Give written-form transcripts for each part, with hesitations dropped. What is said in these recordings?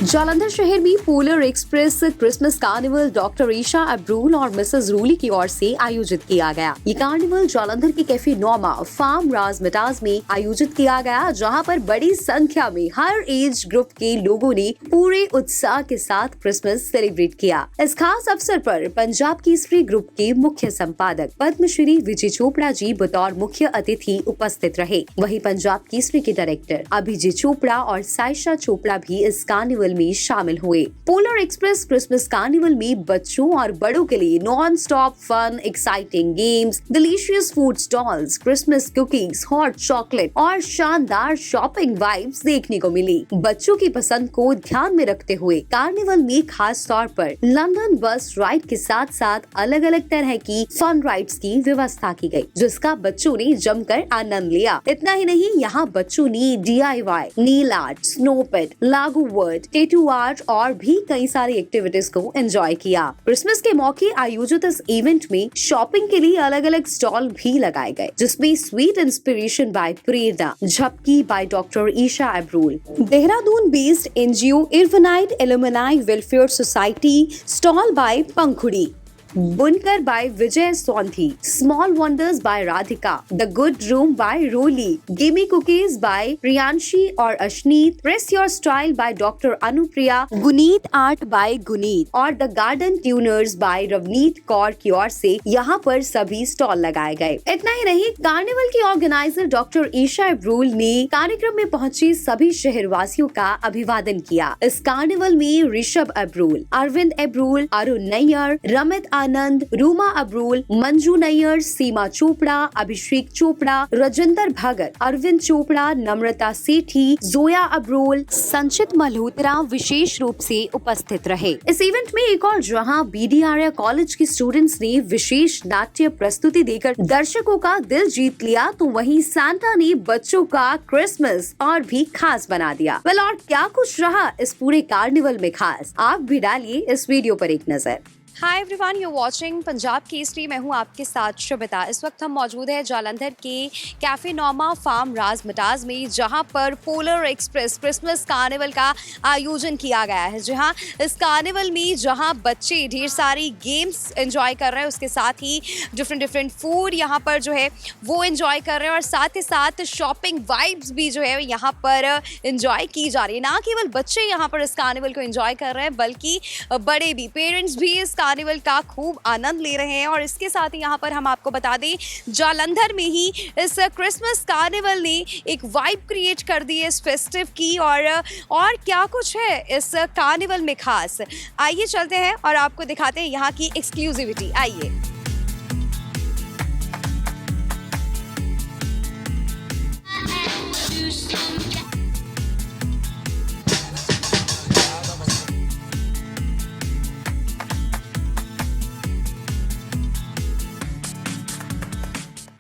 जालंधर शहर में polar express Christmas carnival doctor Isha Abrol और मिसेस रूली की ओर से आयोजित किया गया। ये कार्निवल जालंधर के कैफे नोमा फार्म राजमिटाज में आयोजित किया गया, जहां पर बड़ी संख्या में हर एज ग्रुप के लोगों ने पूरे उत्साह के साथ क्रिसमस सेलिब्रेट किया। इस खास अवसर पर पंजाब केसरी ग्रुप के मुख्य संपादक पद्मश्री विजय चोपड़ा जी बतौर मुख्य अतिथि उपस्थित रहे। वहीं पंजाब केसरी के डायरेक्टर अभिजीत चोपड़ा और साइशा चोपड़ा भी इस कार्निवल में शामिल हुए। पोलर एक्सप्रेस क्रिसमस कार्निवल में बच्चों और बड़ों के लिए non stop fun, exciting games, delicious food stalls, Christmas cookies, hot chocolate और शानदार शॉपिंग वाइब्स देखने को मिली। बच्चों की पसंद को ध्यान में रखते हुए कार्निवल में खास तौर पर लंदन बस राइड के साथ साथ अलग अलग तरह की फन राइड्स की व्यवस्था की गई, जिसका बच्चों ने जमकर आनंद लिया। इतना ही नहीं, यहाँ बच्चों ने DIY, नील आर्ट, स्नो पेट, लागू वर्ड, टेटू आर्ट और भी कई सारी एक्टिविटीज को एंजॉय किया। क्रिसमस के मौके आयोजित इस इवेंट में शॉपिंग के लिए अलग अलग स्टॉल भी लगाए गए, जिसमें sweet inspiration by Prerna, Jhapki by doctor Isha Abrol, Dehradun based NGO इरवनाइट alumni welfare society stall by Pankhudi, Bunkar by Vijay Sondhi, small wonders by Radhika, the good room by Roli, gimme cookies by Priyanshi और Ashneet, press your style by doctor Anupriya, Guneet art by Guneet और the garden tuners by Ravneet Kaur की ओर से यहाँ पर सभी stall लगाए गए। इतना ही नहीं, कार्निवल की ऑर्गेनाइजर डॉक्टर ईशा अब्रूल ने कार्यक्रम में पहुंचे सभी शहरवासियों का अभिवादन किया। इस कार्निवल में ऋषभ अब्रूल, अरविंद अब्रूल, अरुण नैयर, रमित आनंद, रूमा अब्रूल, मंजू नैयर, सीमा चोपड़ा, अभिषेक चोपड़ा, रजिंदर भगत, अरविंद चोपड़ा, नम्रता सेठी, जोया अब्रूल, संचित मल्होत्रा विशेष रूप से उपस्थित रहे। इस इवेंट में एक और जहां BD आर्या कॉलेज के स्टूडेंट्स ने विशेष नाट्य प्रस्तुति देकर दर्शकों का दिल जीत लिया, तो वहीं सांता ने बच्चों का क्रिसमस और भी खास बना दिया। वेल, और क्या कुछ रहा इस पूरे कार्निवल में खास, आप भी डालिए इस वीडियो पर एक नजर। Hi everyone, you watching Punjab Kesari. मैं हूं आपके साथ शुभिता। इस वक्त हम मौजूद हैं जालंधर के कैफे नोमा फार्म राजमिटाज में, जहां पर पोलर एक्सप्रेस क्रिसमस कार्निवल का आयोजन किया गया है। जहां इस कार्निवल में जहां बच्चे ढेर सारी गेम्स एंजॉय कर रहे हैं, उसके साथ ही डिफरेंट फूड यहां पर जो है वो एंजॉय कर रहे हैं, और साथ ही साथ शॉपिंग वाइब्स भी जो है यहाँ पर एंजॉय की जा रही है। ना केवल बच्चे यहाँ पर इस कार्निवल को एंजॉय कर रहे हैं, बल्कि बड़े भी, पेरेंट्स भी इस कार्निवल का खूब आनंद ले रहे हैं। और इसके साथ ही यहाँ पर हम आपको बता दें, जालंधर में ही इस क्रिसमस कार्निवल ने एक वाइब क्रिएट कर दी है इस फेस्टिव की। और क्या कुछ है इस कार्निवल में खास, आइए चलते हैं और आपको दिखाते हैं यहाँ की एक्सक्लूसिविटी। आइए।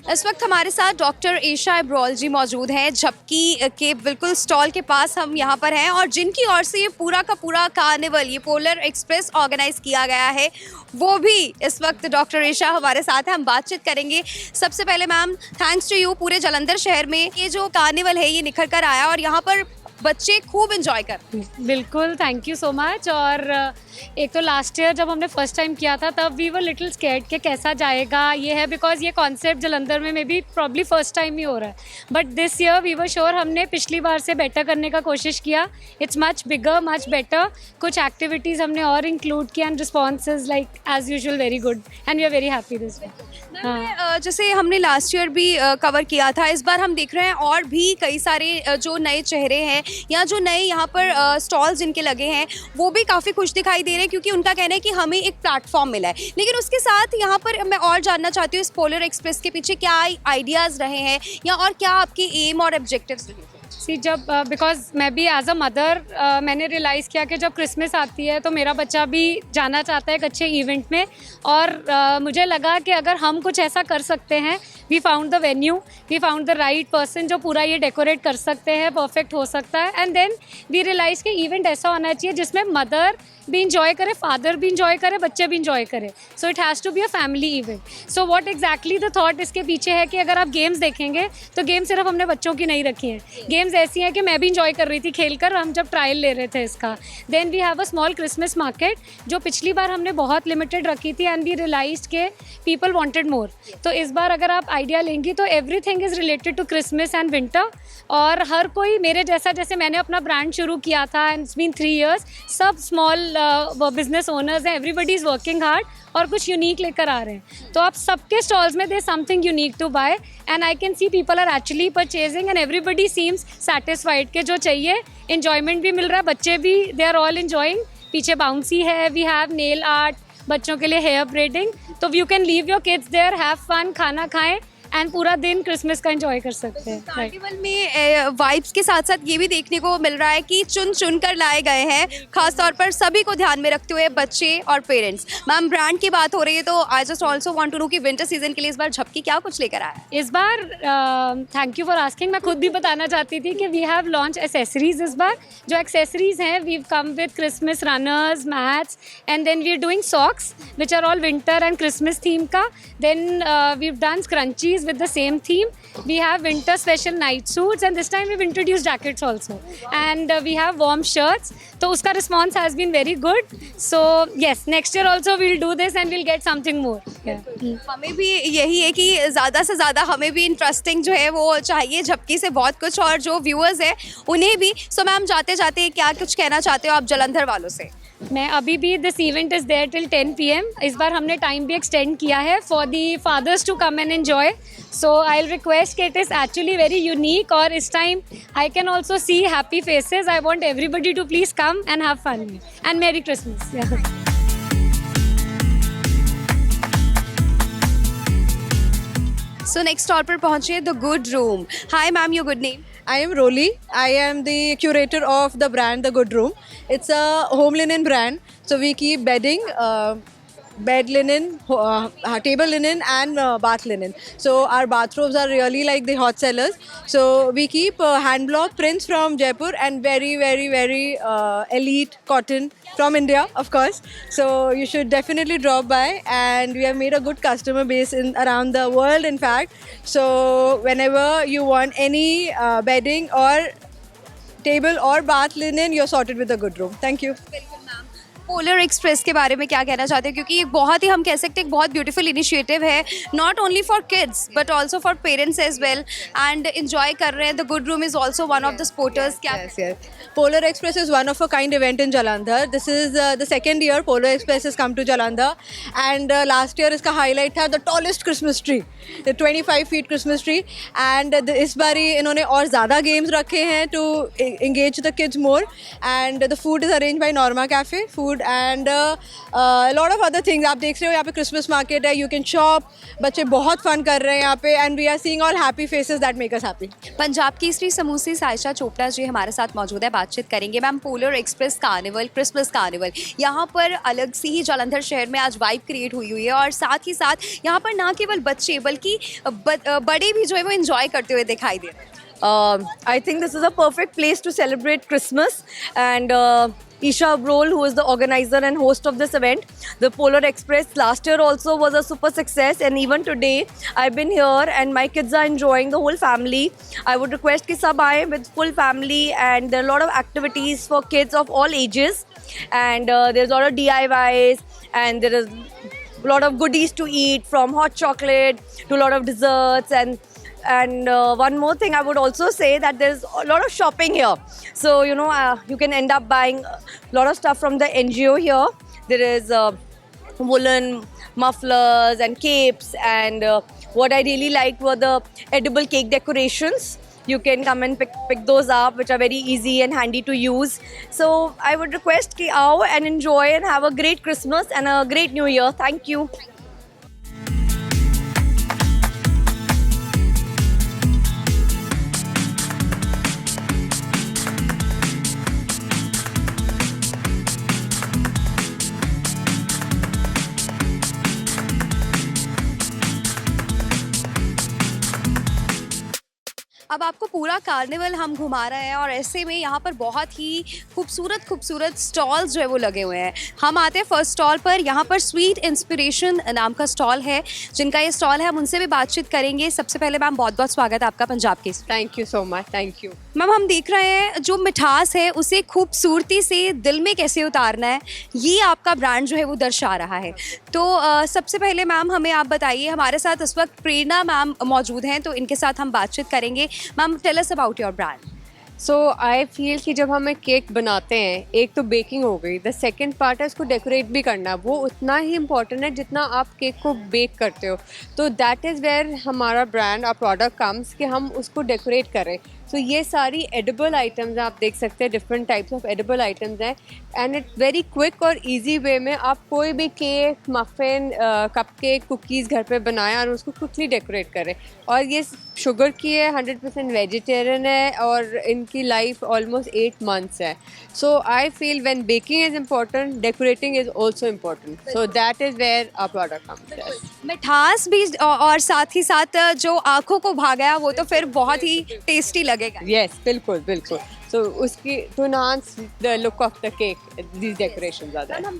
इस वक्त हमारे साथ डॉक्टर ईशा अब्रूल जी मौजूद हैं। झपकी के बिल्कुल स्टॉल के पास हम यहाँ पर हैं, और जिनकी ओर से ये पूरा का पूरा कार्निवल, ये पोलर एक्सप्रेस ऑर्गेनाइज किया गया है, वो भी इस वक्त डॉक्टर ईशा हमारे साथ है। हम बातचीत करेंगे। सबसे पहले मैम, थैंक्स टू यू, पूरे जालंधर शहर में ये जो कार्निवल है ये निखर कर आया और यहाँ पर बच्चे खूब एंजॉय कर। बिल्कुल, थैंक यू सो मच। और एक तो लास्ट ईयर जब हमने फर्स्ट टाइम किया था, तब वी वर लिटिल स्कैर्ड कि कैसा जाएगा ये है, बिकॉज ये कॉन्सेप्ट जालंधर में may be probably first time ही हो रहा है। But this year we were sure, हमने पिछली बार से बेटर करने का कोशिश किया। It's much bigger, much better. कुछ एक्टिविटीज़ हमने और इंक्लूड किया, and response is like as usual very good, and we are very happy this way. जैसे हमने लास्ट ईयर भी कवर किया था, इस बार हम देख रहे हैं और भी कई सारे जो नए चेहरे हैं या जो नए यहाँ पर स्टॉल्स जिनके लगे हैं, वो भी काफ़ी खुश दिखाई दे रहे हैं, क्योंकि उनका कहना है कि हमें एक प्लेटफॉर्म मिला है। लेकिन उसके साथ यहाँ पर मैं और जानना चाहती हूँ, इस पोलर एक्सप्रेस के पीछे क्या आइडियाज़ रहे हैं, या और क्या आपके एम और ऑब्जेक्टिव्स रहे हैं? जब बिकॉज मैं भी एज अ मदर मैंने रियलाइज़ किया कि जब क्रिसमस आती है तो मेरा बच्चा भी जाना चाहता है एक अच्छे इवेंट में, और मुझे लगा कि अगर हम कुछ ऐसा कर सकते हैं, we found the venue, we found the right person जो पूरा ये डेकोरेट कर सकते हैं, परफेक्ट हो सकता है। एंड देन वी रियलाइज़ कि इवेंट ऐसा होना चाहिए जिसमें मदर भी इंजॉय करे, फादर भी इंजॉय करे, बच्चे भी इंजॉय करे। So it has to be a family event. So what exactly the thought इसके पीछे है कि अगर आप गेम्स देखेंगे तो गेम सिर्फ हमने बच्चों की नहीं रखी है, गेम्स टाइम्स ऐसी हैं कि मैं भी इंजॉय कर रही थी खेलकर, हम जब ट्रायल ले रहे थे इसका. Then we have a small Christmas market जो पिछली बार हमने बहुत लिमिटेड रखी थी एंड वी रियलाइज्ड के पीपल वांटेड मोर. तो इस बार अगर आप आइडिया लेंगी तो everything is related to Christmas and winter. और हर कोई मेरे जैसे मैंने अपना ब्रांड शुरू किया था एंड इट्स बीन 3 years, सब स्मॉल बिजनेस ओनर्स हैं, एवरीबडी इज़ वर्किंग हार्ड और कुछ यूनिक लेकर आ रहे हैं. तो आप सबके स्टॉल्स में they something unique to buy and I can see people are actually purchasing and everybody seems satisfied के जो चाहिए इंजॉयमेंट भी मिल रहा है, बच्चे भी दे आर ऑल इंजॉइंग. पीछे बाउंसी है, वी हैव नेल आर्ट, बच्चों के लिए हेयर ब्रेडिंग. तो you can leave your kids there, have fun, खाना खाएं एंड पूरा दिन क्रिसमस का एंजॉय कर सकते हैं. कार्निवल में वाइब्स के साथ साथ ये भी देखने को मिल रहा है कि चुन कर लाए गए हैं, खास तौर पर सभी को ध्यान में रखते हुए बच्चे और पेरेंट्स. मैम, ब्रांड की बात हो रही है तो I just also want to know कि विंटर सीजन के लिए इस बार झपकी क्या कुछ लेकर आया है. इस बार थैंक यू फॉर आस्किंग. मैं खुद भी बताना चाहती थी कि वी हैव लॉन्च एसेसरीज. इस बार जो एक्सेसरीज हैं we come with Christmas runners, mats and then we are doing socks which are all winter and Christmas theme का. Then we done scrunchies with the same theme. We have winter special night suits and this time we've introduced jackets also and we have warm shirts. So uska response has been very good. So yes, next year also we'll do this and we'll get something more. हमें भी यही है कि ज़्यादा से ज़्यादा हमें भी इंटरेस्टिंग जो है वो चाहिए, झपकी से बहुत कुछ, और जो व्यूअर्स हैं उन्हें भी. सो मैम, जाते जाते क्या कुछ कहना चाहते हो आप जलंधर वालों से? मैं अभी भी this event is there till 10 PM. इस बार हमने टाइम भी एक्सटेंड किया है for the fathers to come and enjoy. So I will request कि it is actually very unique और इस time I can also see happy faces. I want everybody to please come and have fun and merry Christmas. So next stall पर पहुंचे the good room. Hi ma'am, your good name? I am Roli. I am the curator of the brand The Good Room. It's a home linen brand. So we keep bedding, bed linen, table linen and bath linen. So our bathrobes are really like the hot sellers. So we keep hand block prints from Jaipur and very, very, very elite cotton from India, of course. So you should definitely drop by, and we have made a good customer base in around the world, in fact. So whenever you want any bedding or table or bath linen, you're sorted with The Good Room. Thank you. Polar express के बारे में क्या कहना चाहते हैं, क्योंकि ये बहुत ही, हम कह सकते हैं, एक बहुत ब्यूटीफुल इनिशिएटिव है, not only for kids but also for parents as well, and enjoy कर रहे हैं. The good room is also one of the supporters. क्या Yes. Polar Express is one of a kind event in Jalandhar. This is the second year Polar Express has come to Jalandhar, and last year इसका highlight था the tallest Christmas tree, the 25 feet Christmas tree, and इस बारी इन्होंने और ज़्यादा games रखे हैं to engage the kids more, and the food is arranged by Norma Cafe Food and a lot of other things. आप देख रहे हो यहाँ पे Christmas market है, you can shop. बच्चे बहुत fun कर रहे हैं यहाँ पे, and we are seeing all happy faces that make us happy. Punjab की स्त्री समूह से सायशा चोपड़ा जी हमारे साथ मौजूद है, बातचीत करेंगे. Ma'am, polar express carnival, Christmas carnival, यहाँ पर अलग सी ही जालंधर शहर में आज वाइब क्रिएट हुई है, और साथ ही साथ यहाँ पर ना केवल बच्चे बल्कि बड़े भी जो है वो एंजॉय करते हुए दिखाई दे रहे हैं. I think this is a perfect place to celebrate Christmas, and Isha Abrol, who is the organizer and host of this event. The Polar Express last year also was a super success, and even today I've been here and my kids are enjoying, the whole family. I would request ki sab aaye with full family, and there are a lot of activities for kids of all ages, and there's a lot of DIYs, and there is a lot of goodies to eat, from hot chocolate to a lot of desserts, and one more thing I would also say that there's a lot of shopping here. So you can end up buying a lot of stuff from the NGO here. There is woolen mufflers and capes, and what I really liked were the edible cake decorations. You can come and pick those up, which are very easy and handy to use. So I would request ki aao and enjoy and have a great Christmas and a great New Year. Thank you. अब आपको पूरा carnival हम घुमा रहे हैं और ऐसे में यहाँ पर बहुत ही खूबसूरत स्टॉल्स जो है वो लगे हुए हैं। हम आते हैं फर्स्ट स्टॉल पर। यहाँ पर स्वीट इंस्पिरेशन नाम का स्टॉल है, जिनका ये स्टॉल है, हम उनसे भी बातचीत करेंगे। सबसे पहले मैम बहुत बहुत स्वागत है आपका पंजाब के। Thank you so much, thank you. Ma'am हम देख रहे हैं जो मिठास है उसे खूबसूरती से दिल में कैसे उतारना है, ये आपका ब्रांड जो है वो दर्शा रहा है। तो सबसे पहले मैम हमें आप बताइए, हमारे साथ इस वक्त प्रेरणा मैम मौजूद हैं, तो इनके साथ हम बातचीत करेंगे। Ma'am tell us about your brand. So I feel कि जब हमें केक बनाते हैं, एक तो बेकिंग हो गई, द सेकेंड पार्ट है उसको डेकोरेट भी करना। वो उतना ही इम्पॉर्टेंट है जितना आप केक को बेक करते हो। तो दैट इज़ वेयर हमारा ब्रांड और प्रोडक्ट कम्स कि हम उसको डेकोरेट करें। सो ये सारी एडिबल आइटम्स आप देख सकते हैं, different types of edible items हैं एंड इट्स वेरी क्विक और इजी वे में आप कोई भी केक, मफ़िन, कपकेक, कुकीज़ घर पे बनाएं और उसको क्विकली डेकोरेट करें। और ये शुगर की है, 100% वेजिटेरियन है और इनकी लाइफ ऑलमोस्ट 8 months है। So I feel when baking is important, decorating is also important. So that is where our product comes. मिठास भी और साथ ही साथ जो आंखों को भा गया वो तो फिर बहुत ही टेस्टी लगेगा। Yes, बिल्कुल बिल्कुल। So उसकी to enhance the look of the cake, these decorations are there.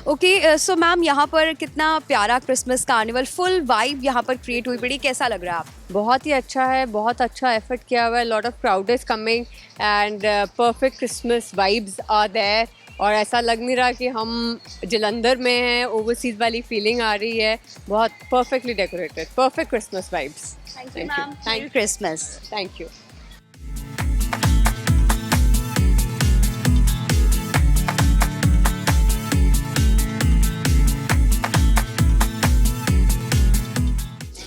Okay, so ma'am यहाँ पर कितना प्यारा क्रिसमस कार्निवल फुल वाइब यहाँ पर क्रिएट हुई पड़ी, कैसा लग रहा है आपको? बहुत ही अच्छा है, बहुत अच्छा एफर्ट किया हुआ है। Lot of crowd is coming and perfect Christmas vibes are there. और ऐसा लग नहीं रहा कि हम जलंधर में हैं, ओवरसीज वाली फीलिंग आ रही है। बहुत perfectly decorated, perfect Christmas vibes. Thank you ma'am, merry Christmas. Thank you.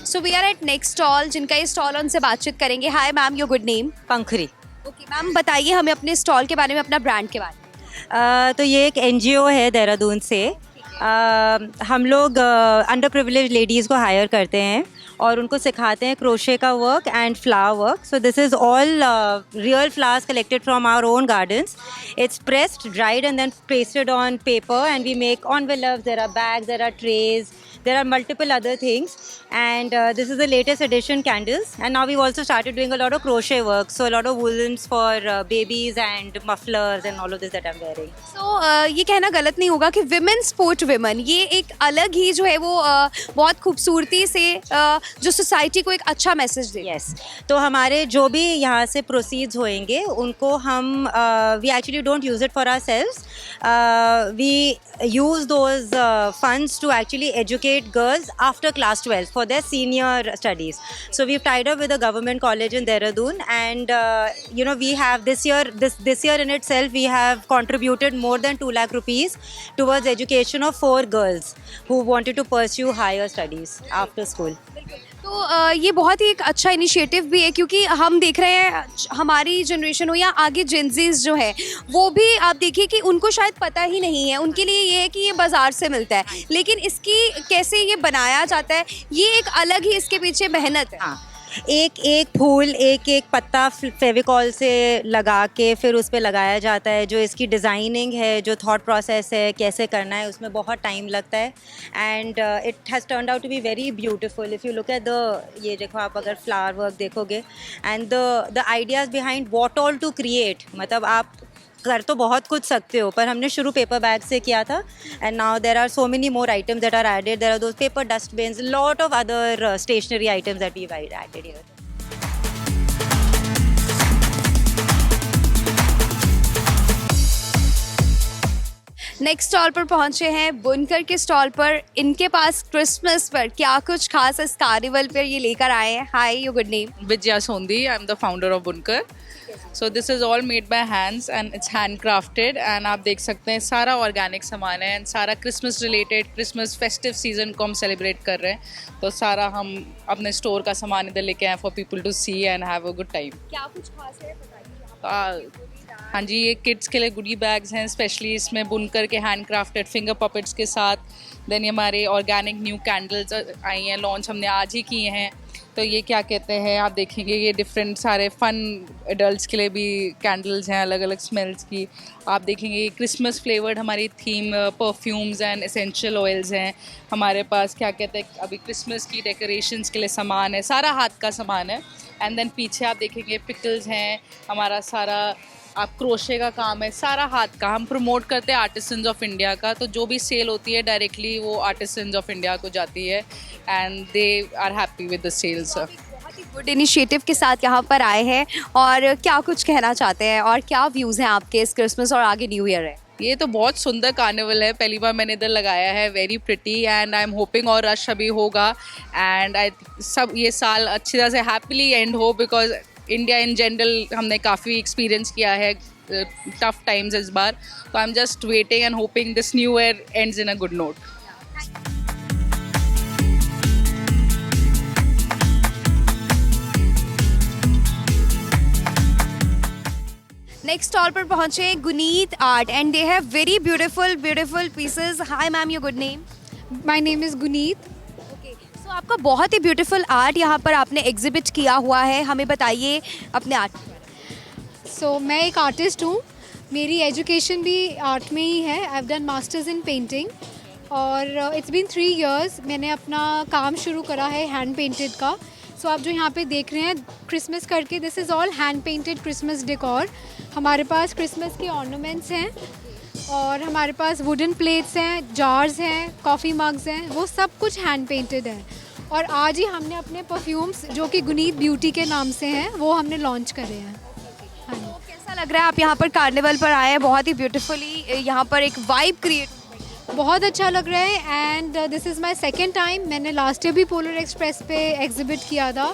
So we are at next stall, जिनका ये स्टॉल उनसे बातचीत करेंगे। Hi ma'am, your good name? Pankhuri. Okay ma'am, बताइए हमें अपने स्टॉल के बारे में, अपना ब्रांड के बारे में। तो ये एक एनजीओ है देहरादून से। हम लोग अंडर प्रिविलेज लेडीज़ को हायर करते हैं और उनको सिखाते हैं क्रोशे का work and flower work. So this is all real flowers collected from our own gardens. It's pressed, dried and then pasted on paper, and we make envelopes. There are bags, there are trays, there are multiple other things, and this is the latest edition candles. And now we've also started doing a lot of crochet work, so a lot of woolens for babies and mufflers and all of this that I'm wearing. So ये कहना गलत नहीं होगा कि women sport women, ये एक अलग ही जो है वो बहुत खूबसूरती से जो सोसाइटी को एक अच्छा मैसेज दे। Yes. तो हमारे जो भी यहाँ से प्रोसीड्स होंगे उनको हम we actually don't use it for ourselves. We use those funds to actually educate girls after class 12 for their senior studies. So we've tied up with a government college in Dehradun, and we have this year in itself we have contributed more than 2 lakh rupees towards education of 4 girls who wanted to pursue higher studies after school. तो ये बहुत ही एक अच्छा initiative भी है, क्योंकि हम देख रहे हैं हमारी जनरेशन हो या आगे जेनजीज जो है वो भी आप देखिए कि उनको शायद पता ही नहीं है। उनके लिए ये है कि ये बाज़ार से मिलता है, लेकिन इसकी कैसे ये बनाया जाता है, ये एक अलग ही इसके पीछे मेहनत है। हाँ, एक एक फूल, एक एक पत्ता फेविकॉल से लगा के फिर उस पर लगाया जाता है। जो इसकी डिज़ाइनिंग है, जो थॉट प्रोसेस है, कैसे करना है, उसमें बहुत टाइम लगता है। And it has turned out to be very beautiful. If you look at ये देखो आप अगर फ्लावर वर्क देखोगे and the ideas behind what all to create, मतलब आप कर तो बहुत कुछ सकते हो, पर हमने शुरू पेपर बैग से किया था and now there are so many more items that are added. There are those paper dustbins, lot of other stationery items that we added here. Next stall पर पहुंचे हैं, बुनकर के स्टॉल पर. इनके पास क्रिसमस पर क्या कुछ खास इस कार्निवल पर ये लेकर आए हैं. Hi, your good name? Vidya Sondi. I'm the founder of Bunkar. So this is all made by hands and it's handcrafted. And आप देख सकते हैं सारा ऑर्गेनिक सामान है, and सारा Christmas related, Christmas festive season को हम सेलिब्रेट कर रहे हैं. तो सारा हम अपने स्टोर का सामान इधर लेके आए for people to see and have a good time. क्या कुछ खास है बताइए. हाँ जी, ये किड्स के लिए गुडी बैग्स हैं, स्पेशली इसमें बुनकर के हैंड क्राफ्टेड फिंगर पपेट्स के साथ। देन ये हमारे ऑर्गेनिक न्यू कैंडल्स आई हैं, लॉन्च हमने आज ही किए हैं। तो ये क्या कहते हैं, आप देखेंगे ये डिफरेंट सारे फन एडल्ट्स के लिए भी कैंडल्स हैं, अलग अलग स्मेल्स की। आप देखेंगे ये क्रिसमस फ्लेवर्ड हमारी theme perfumes and essential oils हैं हमारे पास। क्या कहते हैं, अभी क्रिसमस की डेकोरेशंस के लिए सामान है, सारा हाथ का सामान है। एंड देन पीछे आप देखेंगे पिकल्स हैं, हमारा सारा आप क्रोशे का काम है, सारा हाथ का। हम प्रमोट करते हैं आर्टिसंस ऑफ इंडिया का, तो जो भी सेल होती है डायरेक्टली वो आर्टिसंस ऑफ इंडिया को जाती है and they are happy with the sales. बहुत ही गुड इनिशिएटिव के साथ यहाँ पर आए हैं, और क्या कुछ कहना चाहते हैं और क्या व्यूज़ हैं आपके इस क्रिसमस और आगे न्यू ईयर है? ये तो बहुत सुंदर कार्निवल है, पहली बार मैंने इधर लगाया है, very pretty and I am hoping और रश अभी होगा एंड आई सब ये साल अच्छी तरह से हैप्पीली एंड हो, बिकॉज इंडिया इन जनरल हमने काफ़ी एक्सपीरियंस किया है टफ टाइम्स इस बार। तो I am just waiting and hoping this new year ends in a good note. Next stall पर पहुंचे Guneet art and they have very beautiful pieces. Hi ma'am, your good name? My name is Guneet. Okay, so आपका बहुत ही beautiful art यहाँ पर आपने exhibit किया हुआ है, हमें बताइए अपने आर्ट के बारे में। सो मैं एक आर्टिस्ट हूँ, मेरी एजुकेशन भी आर्ट में ही है। I have done masters in painting और इट्स बीन 3 years मैंने अपना काम शुरू करा है हैंड पेंटेड का। सो आप जो यहाँ पे देख रहे हैं क्रिसमस करके, this is all hand painted Christmas decor. हमारे पास क्रिसमस के ऑर्नामेंट्स हैं और हमारे पास वुडन प्लेट्स हैं, जार्स हैं, कॉफ़ी मग्स हैं, वो सब कुछ हैंड पेंटेड है। और आज ही हमने अपने परफ्यूम्स जो कि गुनीत ब्यूटी के नाम से हैं वो हमने लॉन्च करे हैं। हाँ जी। तो कैसा लग रहा है आप यहाँ पर कार्निवल पर आए हैं, बहुत ही ब्यूटीफुली यहाँ पर एक वाइब क्रिएट? बहुत अच्छा लग रहा है and this is my second time. मैंने लास्ट ईयर भी पोलर एक्सप्रेस पे एग्जिबिट किया था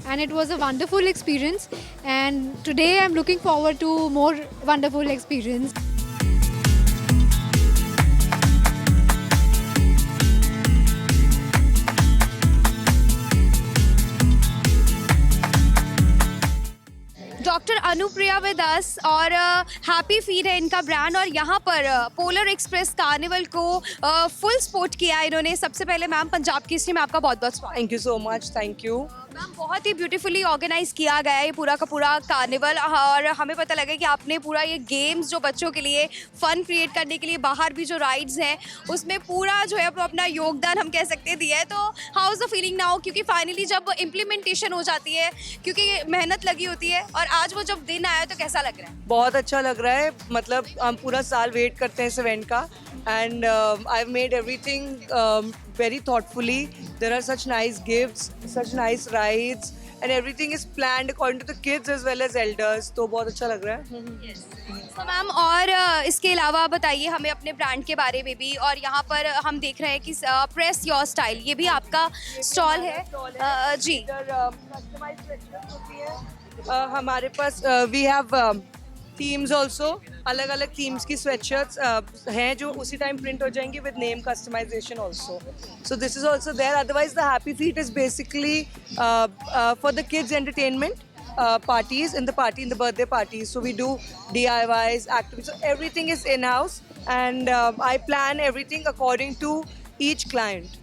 and it was a wonderful experience, and today I'm looking forward to more wonderful experience. Doctor Anupriya with us और हैप्पी फीड है इनका brand, और यहाँ पर पोलर एक्सप्रेस कार्निवल को फुल सपोर्ट किया इन्होंने। सबसे पहले मैम पंजाब केसरी में आपका बहुत बहुत स्वागत। Thank you so much. Thank you. Ma'am बहुत ही ब्यूटीफुली ऑर्गेनाइज किया गया है ये पूरा का पूरा कार्निवल, और हमें पता लगा कि आपने पूरा ये गेम्स जो बच्चों के लिए फन क्रिएट करने के लिए बाहर भी जो राइड्स हैं उसमें पूरा जो है अपना योगदान हम कह सकते हैं दिया है। तो how is the feeling now, क्योंकि फाइनली जब इम्प्लीमेंटेशन हो जाती है, क्योंकि मेहनत लगी होती है, और आज वो जब दिन आया तो कैसा लग रहा है? बहुत अच्छा लग रहा है, मतलब हम पूरा साल वेट करते हैं इस इवेंट का and I made everything very thoughtfully. There are such nice gifts, such nice rides and everything is planned according to the kids as well as elders. तो बहुत अच्छा लग रहा है। तो मैम और इसके अलावा बताइए हमें अपने ब्रांड के बारे में भी, और यहाँ पर हम देख रहे हैं कि प्रेस योर स्टाइल ये भी आपका स्टॉल है जी। हमारे पास वी हैव थीम्स ऑल्सो, अलग अलग थीम्स की स्वेटशर्ट्स हैं जो उसी टाइम प्रिंट हो जाएंगी with name customization also. So this is also there. Otherwise the happy feet is basically for the kids entertainment parties, in the birthday parties. So we do DIYs, activities, so everything is in-house and I plan everything according to each client.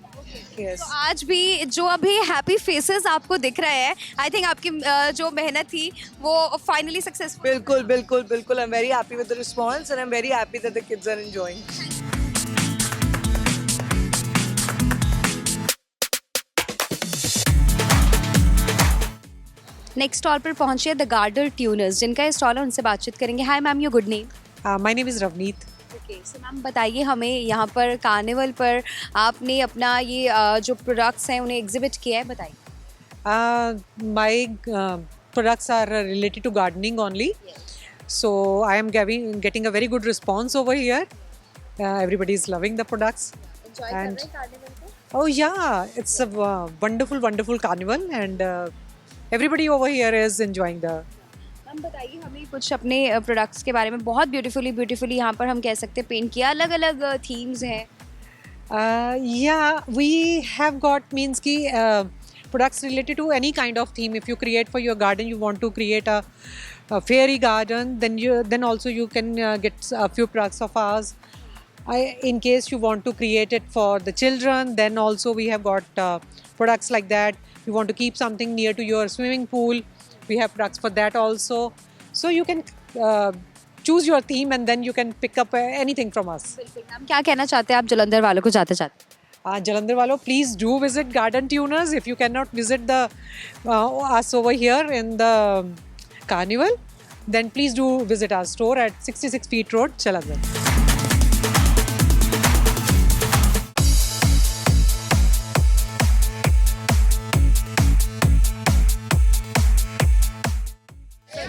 Yes. तो आज भी जो अभी happy faces आपको दिख रहे हैं, I think आपकी जो मेहनत थी वो फाइनली सक्सेसफुल। बिल्कुल बिल्कुल बिल्कुल। I'm very happy with the response and I'm very happy that the kids are enjoying. Next stall पर पहुंचे द गार्डर ट्यूनर्स, जिनका ये स्टॉल है, उनसे बातचीत करेंगे। Hi ma'am, your good name? My name is Ravneet. Okay, so ma'am बताइए हमें यहाँ पर कार्निवल पर आपने अपना ये जो प्रोडक्ट्स हैं उन्हें एग्जिबिट किया है, बताइए। My products are related to gardening only. So I am getting a very good response over here. Everybody is loving the products. Enjoy कर रहे हैं कार्निवल को? Oh yeah, it's a wonderful carnival and everybody over here is enjoying the. Ma'am बताइए हमें कुछ अपने products के बारे में। बहुत ब्यूटीफुली यहाँ पर हम कह सकते हैं पेंट किया, अलग अलग थीम्स हैं। Yeah, we have got means ki products related to any kind of theme. If you create for your garden, you want to create a fairy garden. Then also you can get a few products of ours. In case you want to create it for the children, then also we have got products like that. You want to keep something near to your swimming pool, we have products for that also. So you can choose your theme and then you can pick up anything from us. बिल्कुल ma'am, क्या कहना चाहते हैं आप जलंधर वालों को जाते जाते? Jalandhar walo, please do visit Garden Tuners. If you cannot visit the us over here in the carnival, then please do visit our store at 66 Feet Road, Jalandhar.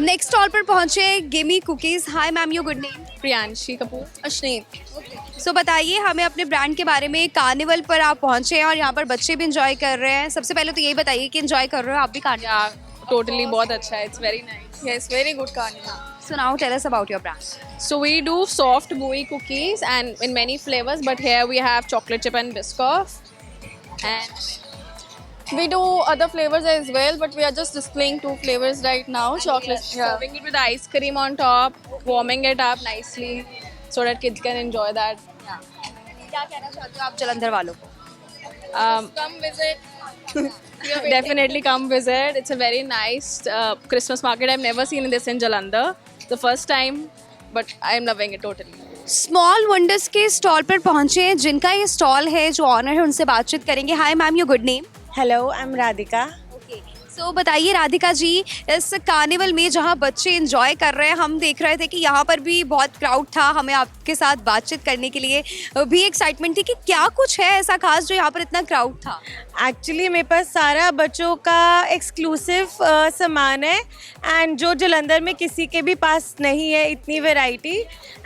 Next stall पर पहुंचे gimme cookies. Hi ma'am, your good name? Priyanshi Kapoor. Ashneet. So बताइए हमें अपने brand के बारे में. Carnival पर आप पहुंचे हैं और यहाँ पर बच्चे भी इंजॉय कर रहे हैं. सबसे पहले तो यही बताइए कि इंजॉय कर रहे हो आप भी कार्निवल? टोटली बहुत अच्छा है. It's very nice. Yes, very good carnival. So now tell us about your brand. So we do soft gooey cookies and in many flavors, but here we have chocolate chip and Biscoff. And we do other flavors as well, but we are just displaying 2 flavors right now. Chocolate, serving it with ice cream on top, warming it up nicely so that kids can enjoy that. क्या कहना चाहते हो आप जलंधर वालों को? Come visit. Definitely come visit. It's a very nice Christmas market. I've never seen this in Jalandhar. The first time, but I'm loving it totally. Small wonders के stall पर पहुंचे हैं जिनका ये स्टॉल है. जो ऑनर है उनसे बातचीत करेंगे. Hi ma'am, your good name? Hello, I am Radhika. So बताइए राधिका जी, इस कार्निवल में जहां बच्चे एंजॉय कर रहे हैं, हम देख रहे थे कि यहाँ पर भी बहुत क्राउड था. हमें आपके साथ बातचीत करने के लिए भी एक्साइटमेंट थी कि क्या कुछ है ऐसा खास जो यहाँ पर इतना क्राउड था. एक्चुअली मेरे पास सारा बच्चों का एक्सक्लूसिव सामान है एंड जो जलंधर में किसी के भी पास नहीं है इतनी variety.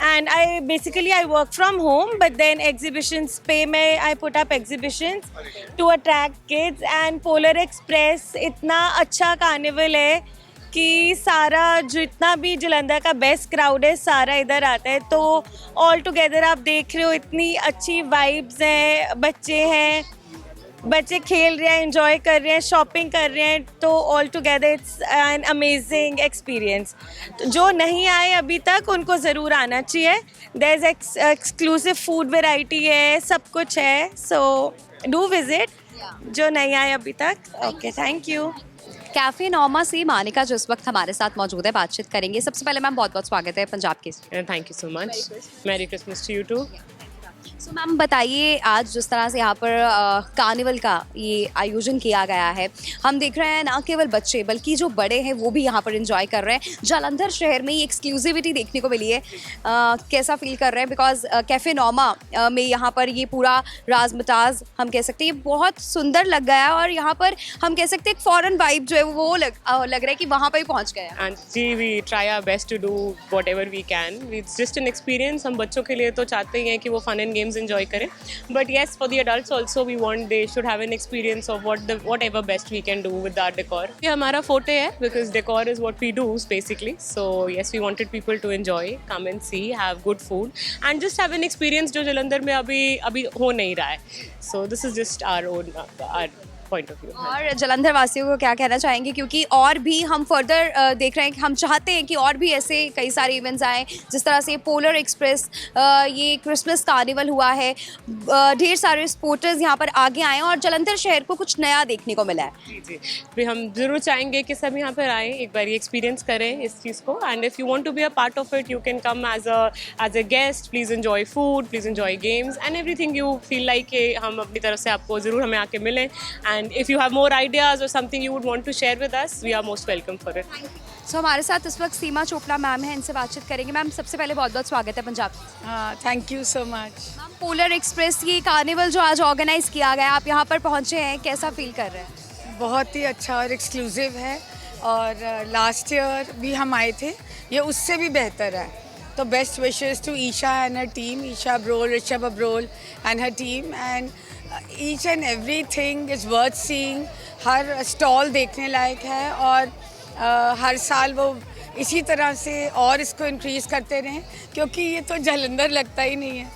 And I work from home but then exhibitions पे मैं I put up exhibitions to attract kids. And Polar Express इतना अच्छा कार्निवल है कि सारा जितना भी जलंधर का बेस्ट क्राउड है सारा इधर आता है. तो ऑल टुगेदर आप देख रहे हो इतनी अच्छी वाइब्स हैं. बच्चे खेल रहे हैं, एंजॉय कर रहे हैं, शॉपिंग कर रहे हैं. तो all together it's an amazing experience. जो नहीं आए अभी तक उनको ज़रूर आना चाहिए. There is exclusive food variety है, सब कुछ है. सो डू विजिट जो नहीं आए अभी तक. Okay, thank you. कैफे नॉमा से मानिका जो इस वक्त हमारे साथ मौजूद है, बातचीत करेंगे. सबसे पहले मैम बहुत बहुत स्वागत है पंजाब के. Thank you so much. Merry Christmas to you too. So ma'am बताइए, आज जिस तरह से यहाँ पर कार्निवल का ये आयोजन किया गया है, हम देख रहे हैं ना केवल बच्चे बल्कि जो बड़े हैं वो भी यहाँ पर एंजॉय कर रहे हैं. जालंधर शहर में ये एक्सक्लूसिविटी देखने को मिली है. कैसा फील कर रहे हैं? बिकॉज कैफ़े नॉमा में यहाँ पर ये पूरा राजमताज हम कह सकते हैं ये बहुत सुंदर लग गया है और यहाँ पर हम कह सकते हैं एक फॉरेन वाइब जो है वो लग रहा है कि वहाँ पर ही पहुँच गए हैं. जी, we try our best to do whatever we can. It's just an experience. हम बच्चों के लिए तो चाहते ही हैं कि वो फन एंड गेम्स enjoy करें, but yes, for the adults also we want they should have an experience of whatever best we can do with our decor. ये हमारा forte है because decor is what we do basically. So yes, we wanted people to enjoy, come and see, have good food and just have an experience जो जलंधर में अभी हो नहीं रहा है. So this is just our own our point of view. और जलंधर वासियों को क्या कहना चाहेंगे, क्योंकि और भी हम फर्दर देख रहे हैं कि हम चाहते हैं कि और भी ऐसे कई सारे इवेंट्स आएँ, जिस तरह से पोलर एक्सप्रेस, ये क्रिसमस कार्निवल हुआ है, ढेर सारे स्पोर्टर्स यहाँ पर आगे आए और जलंधर शहर को कुछ नया देखने को मिला है. जी भी हम ज़रूर चाहेंगे कि सब यहाँ पर आएँ, एक बार ये एक्सपीरियंस करें इस चीज़ को. And if you want to be a part of it, you can come as a guest. Please enjoy food, please enjoy games and everything you feel like कि हम अपनी तरफ से आपको ज़रूर हमें आके मिलें. And if you have more ideas or something you would want to share with us, we are most welcome for it. So हमारे साथ इस वक्त सीमा चोपड़ा मैम है, इनसे बातचीत करेंगे. मैम सबसे पहले बहुत बहुत स्वागत है पंजाब. हाँ, thank you so much. Ma'am polar express ये कार्निवल जो आज ऑर्गेनाइज किया गया, आप यहाँ पर पहुँचे हैं, कैसा फील कर रहे हैं? बहुत ही अच्छा और एक्सक्लूसिव है और लास्ट ईयर भी हम आए थे, ये उससे भी बेहतर है. तो best wishes to Isha and her team, Isha Abrol, Rishabh Abrol and her team. And each and everything is worth seeing. हर स्टॉल देखने लायक है और हर साल वो इसी तरह से और इसको इंक्रीज़ करते रहें, क्योंकि ये तो जलंधर लगता ही नहीं है.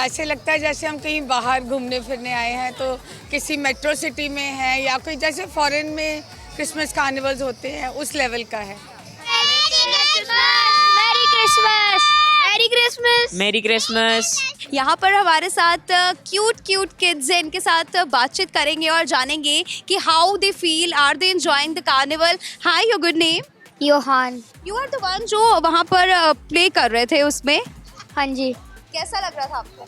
ऐसे लगता है जैसे हम कहीं बाहर घूमने फिरने आए हैं, तो किसी मेट्रो सिटी में है या कोई जैसे फॉरेन में क्रिसमस कार्निवल्स होते हैं उस लेवल का है. क्रिसमस, मैरी क्रिसमस, मेरी क्रिसमस। यहाँ पर हमारे साथ क्यूट किड्स हैं, इनके साथ बातचीत करेंगे और जानेंगे कि how they feel, are they enjoying the carnival. Hi, your good name? Yohan. You are the one जो वहाँ पर प्ले कर रहे थे उसमें। हाँ जी। कैसा लग रहा था आपको?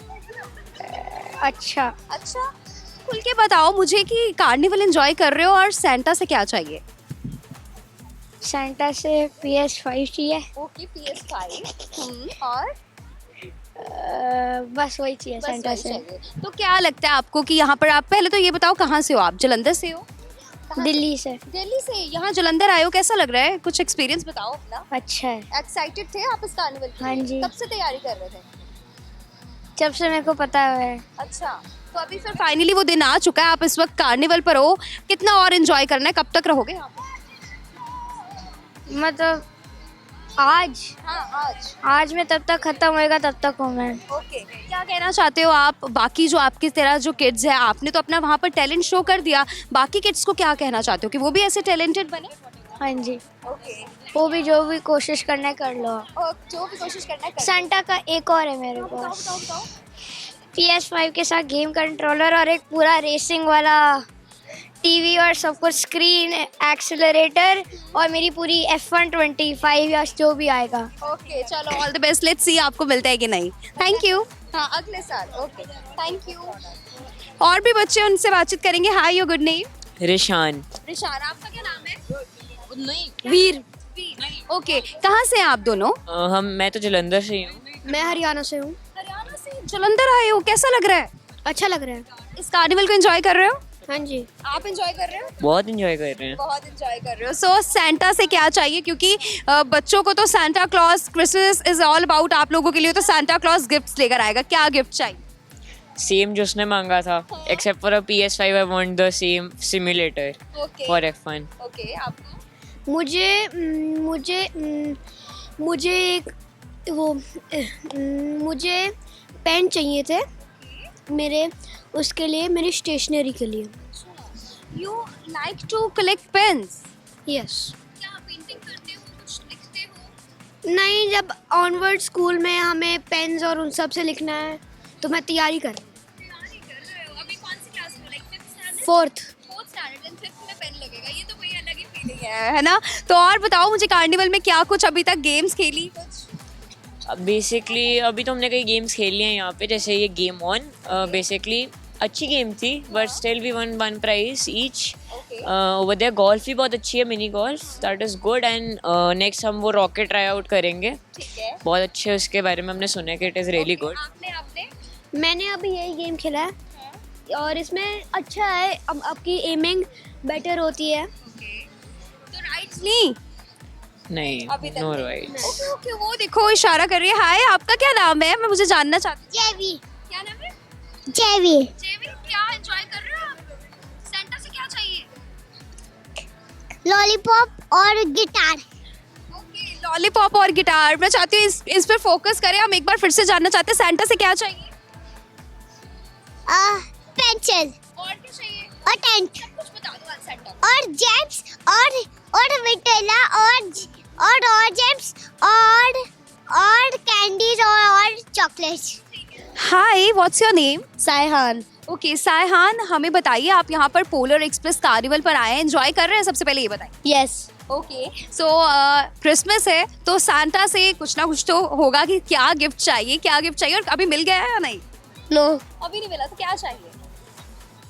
अच्छा। खुल के बताओ मुझे कि कार्निवल एंजॉय कर रहे हो और सेंटा से क्या चाहिए? सेंटा से PS5 चाहिए। Okay, PS5। और बस वही चाहिए सेंटा से। तो क्या लगता है आपको कि यहाँ पर, आप पहले तो ये बताओ कहाँ से हो आप? जलंधर से हो? दिल्ली से। दिल्ली से यहाँ जलंधर आए हो, कैसा लग रहा है? कुछ एक्सपीरियंस बताओ अपना। अच्छा है। एक्साइटेड थे आप इस कार्निवल के लिए? हाँ जी। कब से तैयारी कर रहे थे? जब से मेरे को पता है। अच्छा, तो अभी फिर फाइनली वो दिन आ चुका है, आप इस वक्त कार्निवल पर हो। कितना और एंजॉय करना है? कब तक रहोगे यहाँ पे? मतलब आज। हाँ, आज में तब तक खत्म होएगा तब तक हूँ मैं। ओके, क्या कहना चाहते हो आप बाकी जो आपकी तरह जो किड्स हैं? आपने तो अपना वहाँ पर टैलेंट शो कर दिया, बाकी किड्स को क्या कहना चाहते हो कि वो भी ऐसे टैलेंटेड बने? हाँ जी। ओके, वो भी जो भी कोशिश करना है कर लो। और जो भी कोशिश करना है कर लो। सेंटा का एक और है मेरे पास। PS5 के साथ गेम कंट्रोलर और एक पूरा रेसिंग वाला टीवी और सब कुछ, स्क्रीन, एक्सेलरेटर और मेरी पूरी F125 या जो भी आएगा। ओके, चलो all the best, let's see आपको मिलता है कि नहीं। Thank you. हाँ, अगले साल। Okay, thank you. और भी बच्चे, उनसे बातचीत करेंगे। Hi, your good name? Rishan. Rishan, आपका क्या नाम है? वीर। ओके, कहाँ से हैं आप दोनों? मैं तो जलंधर से ही हूँ। मैं हरियाणा से हूँ। हरियाणा से जलंधर आए हो, कैसा लग रहा है? अच्छा लग रहा है। इस कार्निवल को एंजॉय कर रहे हो? हाँ जी। आप एंजॉय कर रहे हो? बहुत इंजॉय कर रहे हैं। बहुत एंजॉय कर रहे हो। सो सेंटा से क्या चाहिए? क्योंकि बच्चों को तो Santa Claus, Christmas is all about, आप लोगों के लिए तो सेंटा क्लॉज गिफ्ट्स लेकर आएगा। क्या गिफ्ट चाहिए? सेम जो उसने मांगा था, except for a PS5 I want the same simulator for F1। Okay, आपको? मुझे पेन चाहिए थे मेरे, उसके लिए, मेरी स्टेशनरी के लिए। You like to collect pens? Yes. क्या पेंटिंग करते हो, कुछ लिखते हो? नहीं, जब ऑनवर्ड स्कूल में हमें पेन्स और उन सब से लिखना है तो मैं तैयारी कर रही हूँ। अभी कौन सी क्लास में? Like 5th standard? 4th standard and 5th में पेन लगेगा, ये तो कोई अलग ही फीलिंग है ना? तो और बताओ मुझे, कार्निवल में क्या कुछ अभी तक गेम्स खेली? कुछ बेसिकली अभी तो हमने कई गेम्स खेल लिए हैं यहाँ पे, जैसे ये गेम ऑन। बेसिकली अच्छी गेम थी, but still we won 1 prize each. Over there golf भी बहुत अच्छी है, mini golf, that is good. And next हम वो रॉकेट ट्राई आउट करेंगे, बहुत अच्छे है, उसके बारे में हमने सुना है कि इट इज़ रियली गुड। मैंने अभी यही गेम खेला है और इसमें अच्छा है, अब आपकी एमिंग बेटर होती है। तो राइट्स ली? नहीं, नो राइट। ओके, वो देखो इशारा कर रही है। हाय, आपका क्या नाम है? मैं मुझे जानना चाहती हूँ। जेवी। क्या नाम है? जेवी। जेवी, क्या एंजॉय कर रहे हो आप? सेंटा से क्या चाहिए? लॉलीपॉप और गिटार। ओके, लॉलीपॉप और गिटार। मैं चाहती हूँ इस पर फोकस करें। हम एक बार फिर से जानना चाहते हैं, सेंटा से क्या चाहिए? पेंसिल। और क्या चाहिए? और टेंट। कुछ बता दो आज सेंटा। और जेम्स और विटेला और जेम्स और कैंडीज और chocolates. Hi, what's your name? Saihan. Okay, Saihan, हमें बताइए, आप यहाँ पर पोलर एक्सप्रेस कार्निवल पर आए हैं, एंजॉय कर रहे हैं? सबसे पहले ये बताइए। यस। ओके, सो क्रिसमस है तो सांता से कुछ ना कुछ तो होगा कि क्या गिफ्ट चाहिए, क्या गिफ्ट चाहिए, और अभी मिल गया है या नहीं? नो, अभी नहीं मिला, तो क्या चाहिए?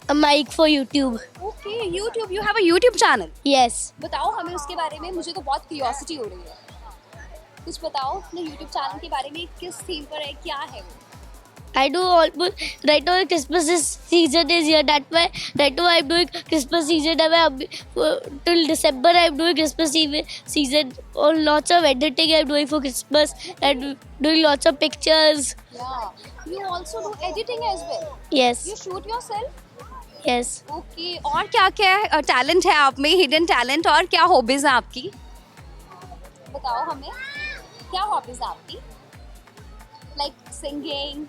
a mic for YouTube. Okay, YouTube, you have a YouTube channel? Yes. बताओ हमें उसके बारे में, मुझे तो बहुत क्यूरियोसिटी हो रही है। कुछ बताओ अपने YouTube चैनल के बारे में, किस थीम पर है, क्या है वो? I do almost right now. Christmas season is here. That's why right now I'm doing Christmas season. Till December I'm doing Christmas season. Or lots of editing I'm doing for Christmas and doing lots of pictures. Yeah. You also do editing as well? Yes. You shoot yourself? Yes. Okay. और क्या क्या talent है आप में, hidden talent, और क्या hobbies है आपकी? बताओ हमें, क्या हॉबीज है आपकी? Like singing,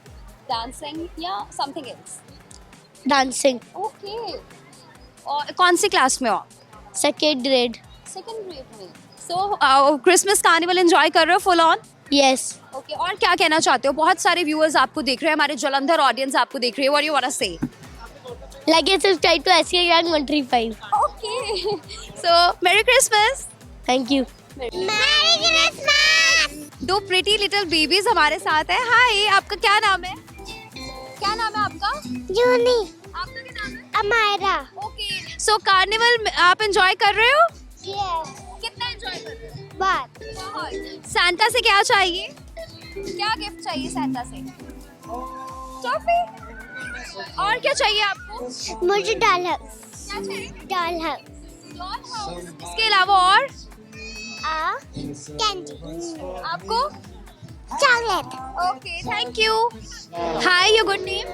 dancing या something else? Dancing. Okay. और कौन सी क्लास में हो आप? Second grade. सेकंड ग्रेड में। सो क्रिसमस कार्निवल एंजॉय कर रहे हो फुल ऑन? Yes. ओके, और क्या कहना चाहते हो? बहुत सारे व्यूअर्स आपको देख रहे हैं, हमारे जलंधर ऑडियंस आपको देख रही है. व्हाट यू वांट टू से? Like and subscribe to SCA Gang 135. Okay. So, Merry Christmas. Thank you. Merry Christmas. दो प्रिटी लिटिल बेबीज हमारे साथ है. हाय, आपका क्या नाम है? क्या नाम है आपका? Juni. आपका क्या नाम है? Amira. ओके, सो कार्निवल आप एंजॉय कर रहे हो? Yes. कितना एंजॉय कर रहे हो? But. सैंटा से क्या चाहिए? क्या गिफ्ट चाहिए सैंटा से? टॉफी. और क्या चाहिए आपको? मुझे डॉल हाउस. क्या चाहिए? Doll house. Doll house. इसके अलावा और? कैंडी. आपको? Chocolate. Okay, thank you. Hi, your good name?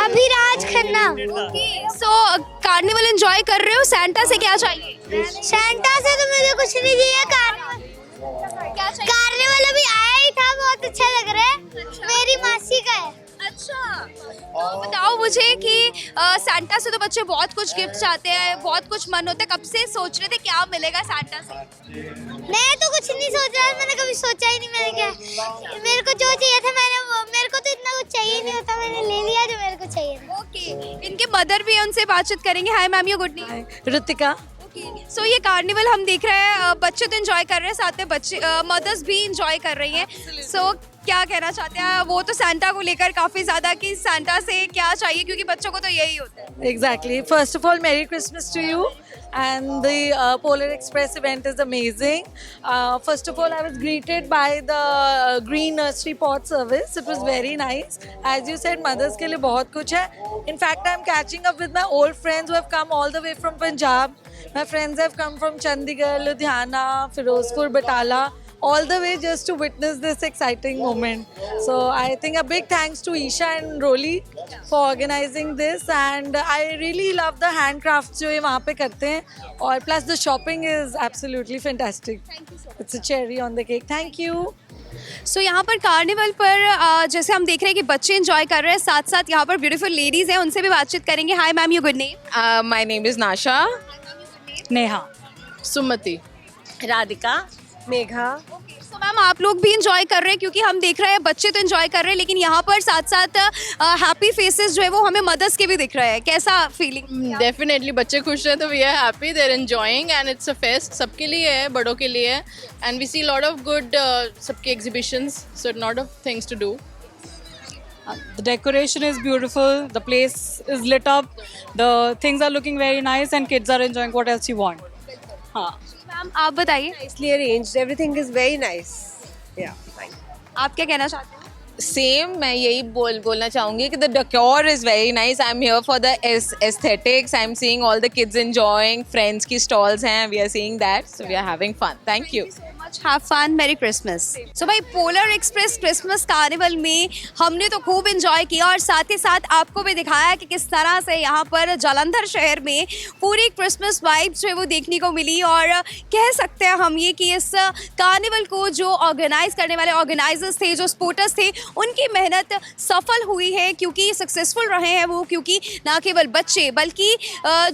Abhiraj Khanna. Okay, so carnival enjoy कर रहे हो? सैंटा से क्या चाहिए? सैंटा से तो मुझे कुछ नहीं चाहिए. क्या चाहिए? कार्निवल अभी आया ही था, बहुत अच्छा लग रहा है. मेरी मासी का है. अच्छा, तो बताओ मुझे कि सैंटा से तो बच्चे बहुत कुछ गिफ्ट चाहते हैं, बहुत कुछ मन होता है. कब से सोच रहे थे क्या मिलेगा सैंटा से? मैं तो कुछ नहीं सोच रहा, मैंने कभी सोचा ही नहीं. मैंने क्या, मेरे को जो चाहिए था मेरे को तो इतना कुछ चाहिए नहीं होता, मैंने ले लिया जो मेरे को चाहिए था. ओके, इनके मदर भी है, उनसे बातचीत करेंगे. Hi ma'am, your good name? Ritika. सो ये कार्निवल हम देख रहे हैं, बच्चे तो एंजॉय कर रहे हैं, साथ में बच्चे मदर्स भी एंजॉय कर रही हैं. सो क्या कहना चाहते हैं? वो तो सैंटा को लेकर काफी ज्यादा कि सैंटा से क्या चाहिए, क्योंकि बच्चों को तो यही होता है. Exactly. First of all, Merry Christmas to you. And the Polar Express event is amazing. First of all, I was greeted by the Green Nursery Pot Service. It was very nice. As you said, mothers के लिए बहुत कुछ है. In fact, I'm catching up with my old friends who have come all the way from Punjab. My friends have come from Chandigarh, Ludhiana, Firozpur, Batala, all the way just to witness this exciting moment. So I think a big thanks to Isha and Roli for organizing this, and I really love the handcrafts जो ये वहाँ पे करते हैं, और plus the shopping is absolutely fantastic. Thank you so much. It's a cherry on the cake. Thank you. सो यहाँ पर carnival पर जैसे हम देख रहे हैं कि बच्चे एंजॉय कर रहे हैं, साथ साथ यहाँ पर ब्यूटीफुल लेडीज हैं, उनसे भी बातचीत करेंगे. Hi ma'am, your good name? My name is Nasha. Neha. Sumati. Radhika. Megha. So ma'am, आप लोग भी एंजॉय कर रहे हैं, क्योंकि हम देख रहे हैं बच्चे तो एंजॉय कर रहे हैं, लेकिन यहाँ पर साथ साथ हैप्पी फेसेस जो है वो हमें मदर्स के भी दिख रहे हैं. कैसा फीलिंग? Definitely बच्चे खुश हैं तो we are happy. They're enjoying and it's a fest. सबके लिए है, बड़ों के लिए है. And we see a lot of good सबके exhibitions. So a lot of things to do. The decoration is beautiful. The place is lit up. The things are looking very nice and kids are enjoying. What else you want? हाँ. Ma'am आप बताइए. Nicely arranged. Everything is very nice. Yeah, fine. आप क्या कहना चाहते हैं? Same, मैं यही बोलना चाहूँगी कि the decor is very nice. I'm here for the aesthetics. I'm seeing all the kids enjoying. Friends की stalls हैं. We are seeing that. So we are having fun. Thank you. Have fun, Merry Christmas. So भाई, polar express Christmas carnival में हमने तो खूब enjoy किया, और साथ ही साथ आपको भी दिखाया कि किस तरह से यहाँ पर जालंधर शहर में पूरी क्रिसमस वाइब्स जो है वो देखने को मिली. और कह सकते हैं हम ये कि इस कार्निवल को जो ऑर्गेनाइज करने वाले ऑर्गेनाइजर्स थे, जो सपोर्टर्स थे, उनकी मेहनत सफल हुई है, क्योंकि सक्सेसफुल रहे हैं वो. क्योंकि ना केवल बच्चे बल्कि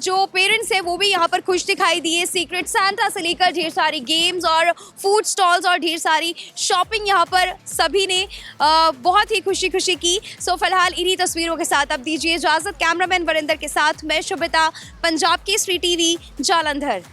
जो पेरेंट्स हैं वो भी यहाँ पर खुश दिखाई दिए. सीक्रेट सैंटा से लेकर ढेर सारी गेम्स और फूड स्टॉल्स और ढेर सारी शॉपिंग यहाँ पर सभी ने बहुत ही खुशी खुशी की. सो फिलहाल इन्हीं तस्वीरों के साथ अब दीजिए इजाज़त. कैमरामैन वरिंदर के साथ मैं शुभिता, पंजाब केसरी टीवी, जालंधर.